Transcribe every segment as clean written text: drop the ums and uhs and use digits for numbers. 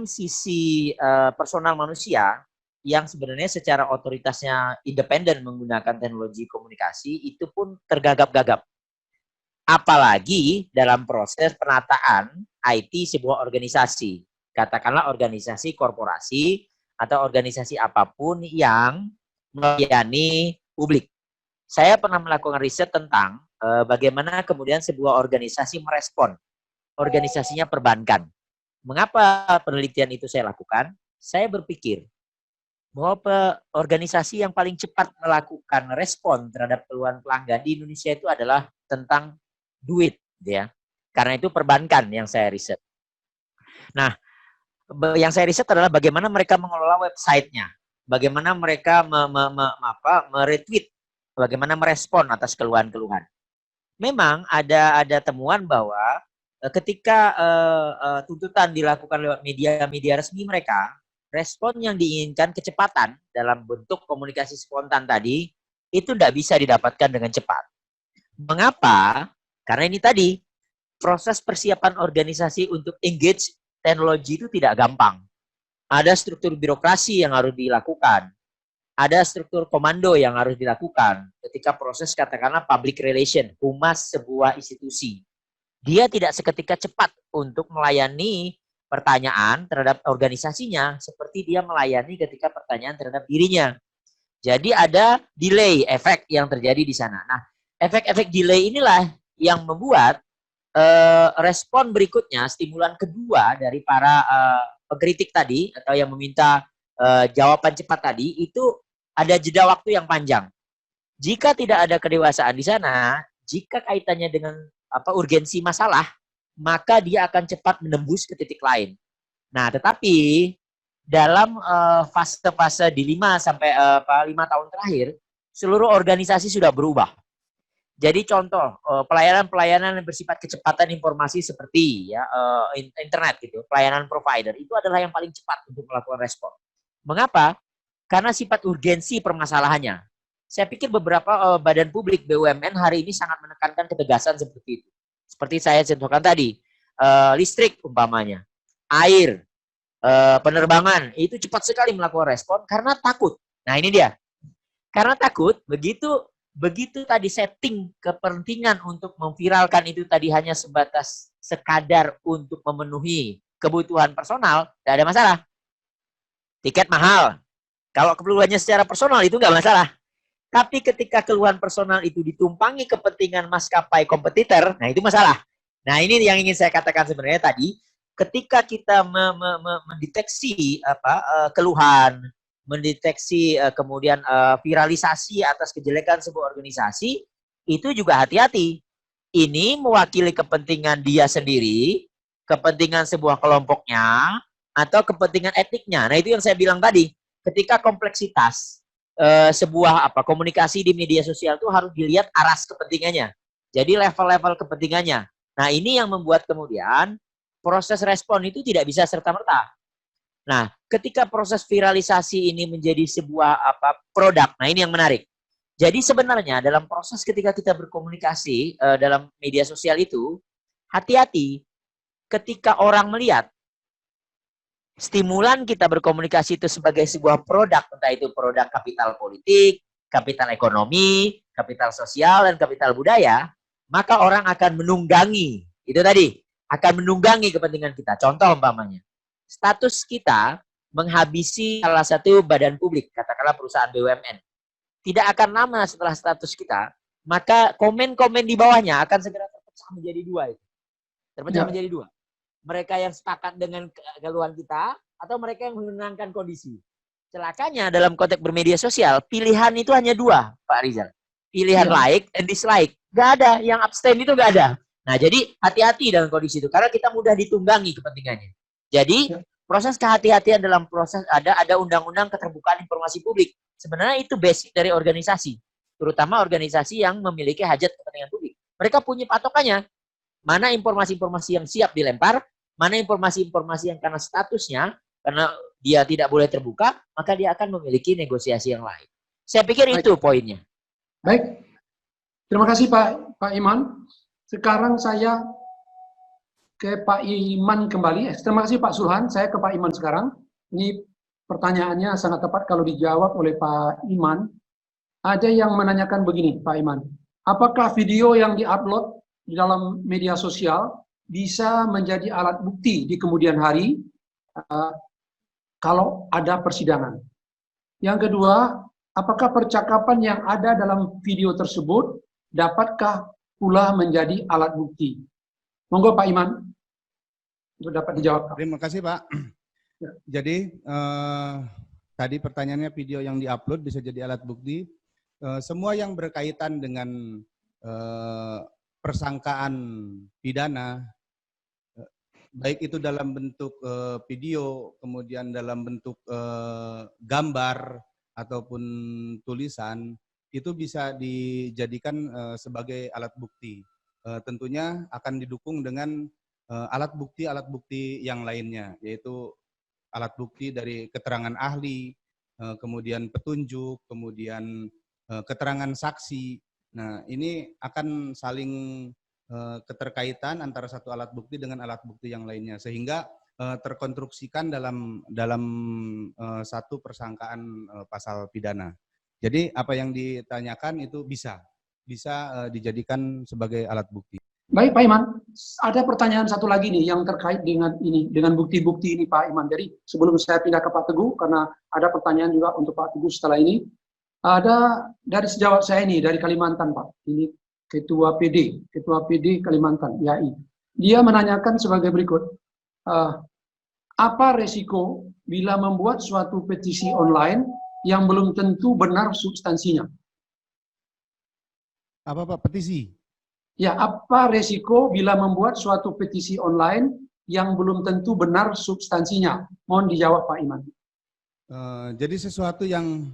dalam sisi personal manusia yang sebenarnya secara otoritasnya independen menggunakan teknologi komunikasi itu pun tergagap-gagap. Apalagi dalam proses penataan IT sebuah organisasi. Katakanlah organisasi korporasi atau organisasi apapun yang melayani publik. Saya pernah melakukan riset tentang bagaimana kemudian sebuah organisasi merespon. Organisasinya perbankan. Mengapa penelitian itu saya lakukan? Saya berpikir bahwa organisasi yang paling cepat melakukan respon terhadap keluhan pelanggan di Indonesia itu adalah tentang duit, ya. Karena itu perbankan yang saya riset. Nah, yang saya riset adalah bagaimana mereka mengelola websitenya, bagaimana mereka meretweet, bagaimana merespon atas keluhan-keluhan. Memang ada temuan bahwa ketika tuntutan dilakukan lewat media resmi mereka, respon yang diinginkan kecepatan dalam bentuk komunikasi spontan tadi itu tidak bisa didapatkan dengan cepat. Mengapa? Karena ini tadi proses persiapan organisasi untuk engage teknologi itu tidak gampang. Ada struktur birokrasi yang harus dilakukan. Ada struktur komando yang harus dilakukan ketika proses katakanlah public relation, humas sebuah institusi. Dia tidak seketika cepat untuk melayani pertanyaan terhadap organisasinya seperti dia melayani ketika pertanyaan terhadap dirinya. Jadi ada delay efek yang terjadi di sana. Nah, efek-efek delay inilah yang membuat respon berikutnya, stimulan kedua dari para pengkritik tadi atau yang meminta jawaban cepat tadi itu ada jeda waktu yang panjang. Jika tidak ada kedewasaan di sana, jika kaitannya dengan urgensi masalah, maka dia akan cepat menembus ke titik lain. Nah, tetapi dalam fase-fase di 5 sampai 5 tahun terakhir, seluruh organisasi sudah berubah. Jadi contoh pelayanan-pelayanan yang bersifat kecepatan informasi seperti ya internet gitu, pelayanan provider itu adalah yang paling cepat untuk melakukan respon. Mengapa? Karena sifat urgensi permasalahannya. Saya pikir beberapa badan publik BUMN hari ini sangat menekankan ketegasan seperti itu. Seperti saya contohkan tadi, listrik umpamanya, air, penerbangan, itu cepat sekali melakukan respon karena takut. Nah ini dia, karena takut, begitu tadi setting kepentingan untuk memviralkan itu tadi hanya sebatas sekadar untuk memenuhi kebutuhan personal, tidak ada masalah. Tiket mahal, kalau keperluannya secara personal itu nggak masalah. Tapi ketika keluhan personal itu ditumpangi kepentingan maskapai kompetitor, nah itu masalah. Nah ini yang ingin saya katakan sebenarnya tadi, ketika kita mendeteksi keluhan, mendeteksi kemudian viralisasi atas kejelekan sebuah organisasi, itu juga hati-hati. Ini mewakili kepentingan dia sendiri, kepentingan sebuah kelompoknya, atau kepentingan etiknya. Nah itu yang saya bilang tadi, ketika kompleksitas sebuah komunikasi di media sosial itu harus dilihat aras kepentingannya. Jadi level-level kepentingannya. Nah, ini yang membuat kemudian proses respon itu tidak bisa serta-merta. Nah, ketika proses viralisasi ini menjadi sebuah produk, nah ini yang menarik. Jadi sebenarnya dalam proses ketika kita berkomunikasi dalam media sosial itu, hati-hati ketika orang melihat stimulan kita berkomunikasi itu sebagai sebuah produk, entah itu produk kapital politik, kapital ekonomi, kapital sosial, dan kapital budaya, maka orang akan menunggangi, itu tadi, akan menunggangi kepentingan kita. Contoh umpamanya, status kita menghabisi salah satu badan publik, katakanlah perusahaan BUMN. Tidak akan lama setelah status kita, maka komen-komen di bawahnya akan segera terpecah menjadi dua. Terpecah menjadi dua. Mereka yang sepakat dengan keluhan kita atau mereka yang menenangkan kondisi. Celakanya dalam konteks bermedia sosial, pilihan itu hanya dua, Pak Rizal. Pilihan like and dislike. Gak ada, yang abstain itu gak ada. Nah, jadi hati-hati dalam kondisi itu karena kita mudah ditunggangi kepentingannya. Jadi, proses kehati-hatian dalam proses ada undang-undang keterbukaan informasi publik. Sebenarnya itu basic dari organisasi, terutama organisasi yang memiliki hajat kepentingan publik. Mereka punya patokannya. Mana informasi-informasi yang siap dilempar, mana informasi-informasi yang karena statusnya, karena dia tidak boleh terbuka, maka dia akan memiliki negosiasi yang lain. Saya pikir itu poinnya. Baik, terima kasih Pak Iman. Sekarang saya ke Pak Iman kembali. Terima kasih Pak Sulhan. Saya ke Pak Iman sekarang. Ini pertanyaannya sangat tepat kalau dijawab oleh Pak Iman. Ada yang menanyakan begini, Pak Iman. Apakah video yang diupload di dalam media sosial bisa menjadi alat bukti di kemudian hari kalau ada persidangan? Yang kedua, apakah percakapan yang ada dalam video tersebut dapatkah pula menjadi alat bukti? Monggo Pak Iman, untuk dapat dijawab. Terima kasih Pak. Ya. Jadi tadi pertanyaannya video yang diupload bisa jadi alat bukti. Semua yang berkaitan dengan persangkaan pidana, baik itu dalam bentuk video, kemudian dalam bentuk gambar ataupun tulisan, itu bisa dijadikan sebagai alat bukti. Tentunya akan didukung dengan alat bukti yang lainnya, yaitu alat bukti dari keterangan ahli, kemudian petunjuk, kemudian keterangan saksi. Nah, ini akan saling keterkaitan antara satu alat bukti dengan alat bukti yang lainnya, sehingga terkonstruksikan dalam satu persangkaan pasal pidana. Jadi apa yang ditanyakan itu bisa dijadikan sebagai alat bukti. Baik Pak Iman, ada pertanyaan satu lagi nih yang terkait dengan ini, dengan bukti-bukti ini Pak Iman. Jadi sebelum saya pindah ke Pak Teguh, karena ada pertanyaan juga untuk Pak Teguh setelah ini. Ada dari sejawat saya ini, dari Kalimantan Pak, ini Ketua PD Kalimantan, YAI. Dia menanyakan sebagai berikut, apa resiko bila membuat suatu petisi online yang belum tentu benar substansinya? Apa Pak, petisi? Ya, apa resiko bila membuat suatu petisi online yang belum tentu benar substansinya? Mohon dijawab Pak Iman. Jadi sesuatu yang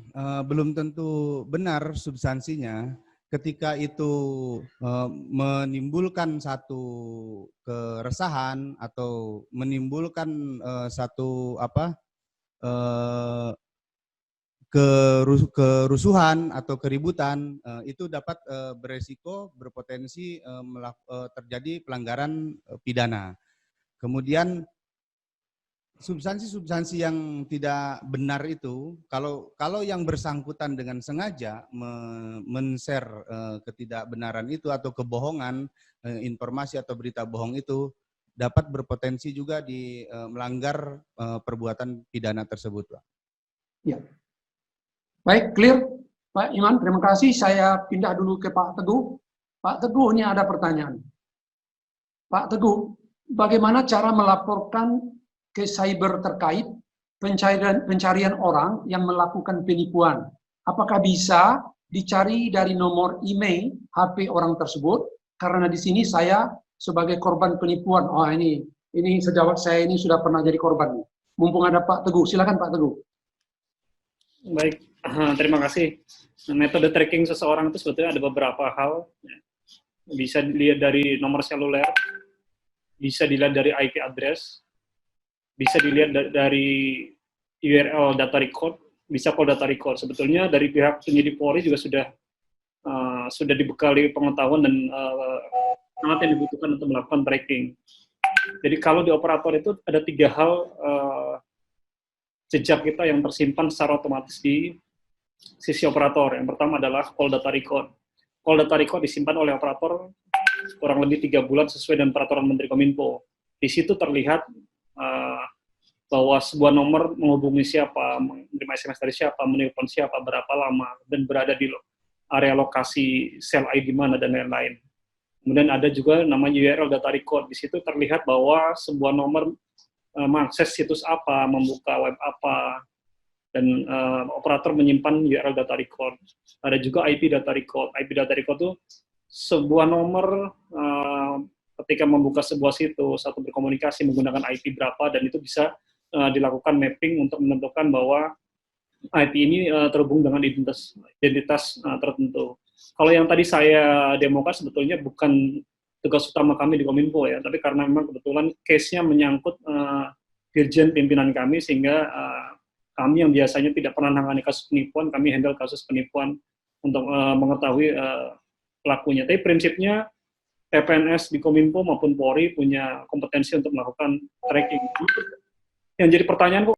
belum tentu benar substansinya, ketika itu menimbulkan satu keresahan atau menimbulkan satu kerusuhan atau keributan, itu dapat beresiko berpotensi terjadi pelanggaran pidana. Kemudian substansi yang tidak benar itu, kalau yang bersangkutan dengan sengaja men-share ketidakbenaran itu atau kebohongan, informasi atau berita bohong itu dapat berpotensi juga melanggar perbuatan pidana tersebut, Pak. Ya. Baik, clear Pak Iman, terima kasih. Saya pindah dulu ke Pak Teguh. Pak Teguh, ini ada pertanyaan. Pak Teguh, bagaimana cara melaporkan ke cyber terkait pencarian orang yang melakukan penipuan? Apakah bisa dicari dari nomor email HP orang tersebut? Karena di sini saya sebagai korban penipuan. Oh, ini sejawat saya ini sudah pernah jadi korban. Mumpung ada Pak Teguh, silakan Pak Teguh. Baik, terima kasih. Metode tracking seseorang itu sebetulnya ada beberapa hal. Bisa dilihat dari nomor seluler, bisa dilihat dari IP address, bisa dilihat dari URL data record, bisa call data record. Sebetulnya dari pihak penyidik Polri juga sudah dibekali pengetahuan dan sangat yang dibutuhkan untuk melakukan tracking. Jadi kalau di operator itu ada 3 hal jejak kita yang tersimpan secara otomatis di sisi operator. Yang pertama adalah call data record. Call data record disimpan oleh operator kurang lebih 3 bulan sesuai dengan peraturan Menteri Kominfo. Di situ terlihat bahwa sebuah nomor menghubungi siapa, menerima SMS dari siapa, menelpon siapa, berapa lama, dan berada di area lokasi sel ID mana, dan lain-lain. Kemudian ada juga namanya URL data record. Di situ terlihat bahwa sebuah nomor mengakses situs apa, membuka web apa, dan operator menyimpan URL data record. Ada juga IP data record. IP data record itu sebuah nomor ketika membuka sebuah situs atau berkomunikasi menggunakan IP berapa, dan itu bisa dilakukan mapping untuk menentukan bahwa IP ini terhubung dengan identitas tertentu. Kalau yang tadi saya demokan sebetulnya bukan tugas utama kami di Kominfo ya, tapi karena memang kebetulan case-nya menyangkut dirjen pimpinan kami, sehingga kami yang biasanya tidak pernah menangani kasus penipuan, kami handle kasus penipuan untuk mengetahui pelakunya. Tapi prinsipnya PPNS di Kominfo maupun Polri punya kompetensi untuk melakukan tracking. Yang jadi pertanyaan kok